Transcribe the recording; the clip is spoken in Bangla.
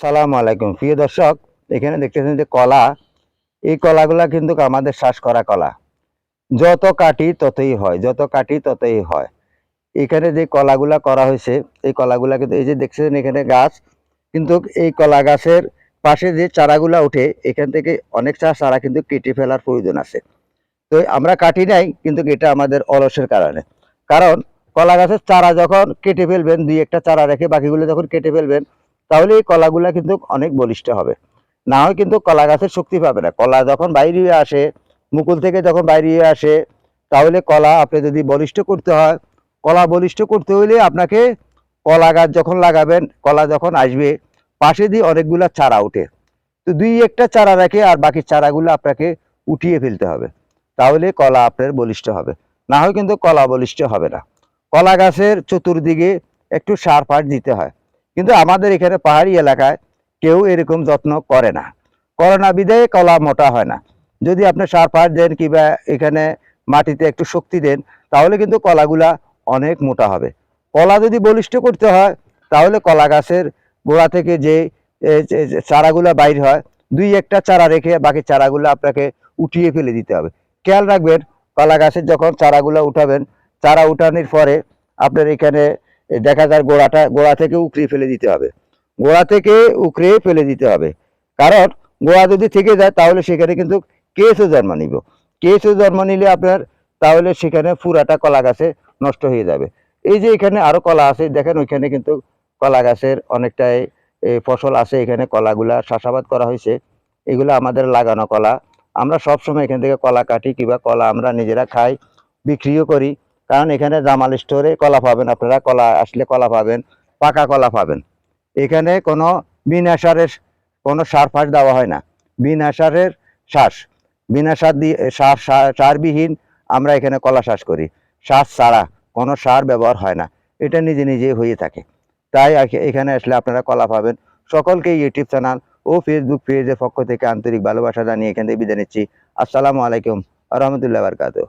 সালাম আলাইকুম প্রিয় দর্শক। এখানে দেখতেছেন যে কলা, এই কলাগুলা কিন্তু আমাদের শ্বাস করা কলা। যত কাটি ততই হয়, যত কাটি ততই হয়। এখানে যে কলাগুলা করা হয়েছে, এই কলাগুলা কিন্তু এই যে দেখছেন এখানে গাছ, কিন্তু এই কলা গাছের পাশে যে চারাগুলা উঠে এখান থেকে অনেক চারা কিন্তু কেটে ফেলার প্রয়োজন আছে। তো আমরা কাটি নাই, কিন্তু এটা আমাদের অলসের কারণে। কারণ কলা গাছের চারা যখন কেটে ফেলবেন, দুই একটা চারা রেখে বাকিগুলো যখন কেটে ফেলবেন, তাহলে এই কলাগুলা কিন্তু অনেক বলিষ্ঠ হবে। না হয় কিন্তু কলা গাছের শক্তি পাবে না। কলা যখন বাইরে আসে, মুকুল থেকে যখন বাইরে আসে, তাহলে কলা আপনি যদি বলিষ্ঠ করতে হয়, কলা বলিষ্ঠ করতে হইলে আপনাকে কলা গাছ যখন লাগাবেন, কলা যখন আসবে, পাশে দিয়ে অনেকগুলা চারা উঠে। তো দুই একটা চারা রেখে আর বাকি চারাগুলো আপনাকে উঠিয়ে ফেলতে হবে, তাহলে কলা আপনার বলিষ্ঠ হবে। না হয় কিন্তু কলা বলিষ্ঠ হবে না। কলা গাছের চতুর্দিকে একটু সার ফার দিতে হয়, কিন্তু আমাদের এখানে পাহাড়ি এলাকায় কেউ এরকম যত্ন করে না। করোনা বিদায়ে কলা মোটা হয় না। যদি আপনি সার ফার দেন কিংবা এখানে মাটিতে একটু শক্তি দেন, তাহলে কিন্তু কলাগুলা অনেক মোটা হবে। কলা যদি বলিষ্ঠ করতে হয়, তাহলে কলা গাছের গোড়া থেকে যে চারাগুলা বাইর হয়, দুই একটা চারা রেখে বাকি চারাগুলো আপনাকে উঠিয়ে ফেলে দিতে হবে। খেয়াল রাখবেন, কলা গাছের যখন চারাগুলো উঠাবেন, চারা উঠানোর পরে আপনার এখানে দেখা যায় গোড়া থেকে উকড়িয়ে ফেলে দিতে হবে। গোড়া থেকে উকড়িয়ে ফেলে দিতে হবে। কারণ গোড়া যদি থেকে যায়, তাহলে সেখানে কিন্তু কেঁচো জন্ম নিব। কেঁচো জন্ম নিলে আপনার, তাহলে সেখানে পুরাটা কলা গাছে নষ্ট হয়ে যাবে। এই যে এখানে আরো কলা আছে, দেখেন ওইখানে কিন্তু কলা গাছের অনেকটাই ফসল আছে। এখানে কলাগুলা চাষাবাদ করা হয়েছে, এগুলো আমাদের লাগানো কলা। আমরা সব সময় এখান থেকে কলা কাটি, কিংবা কলা আমরা নিজেরা খাই, বিক্রিও করি। কারণ এখানে জামাল স্টোরে কলা পাবেন, আপনারা কলা আসলে কলা পাবেন, পাকা কলা পাবেন। এখানে কোনো বিনা সারের কোনো সার ফার দেওয়া হয় না। বিনা সারের শ্বাস, বিনা সার দিয়ে সারবিহীন আমরা এখানে কলা চাষ করি। সার ছাড়া কোনো সার ব্যবহার হয় না, এটা নিজে নিজে হয়ে থাকে। তাই এখানে আসলে আপনারা কলা পাবেন। সকলকে ইউটিউব চ্যানেল ও ফেসবুক পেজের পক্ষ থেকে আন্তরিক ভালোবাসা জানিয়ে এখান থেকে বিদায় নিচ্ছি। আসসালামু আলাইকুম রহমতুল্লাহ বারকাতুহু।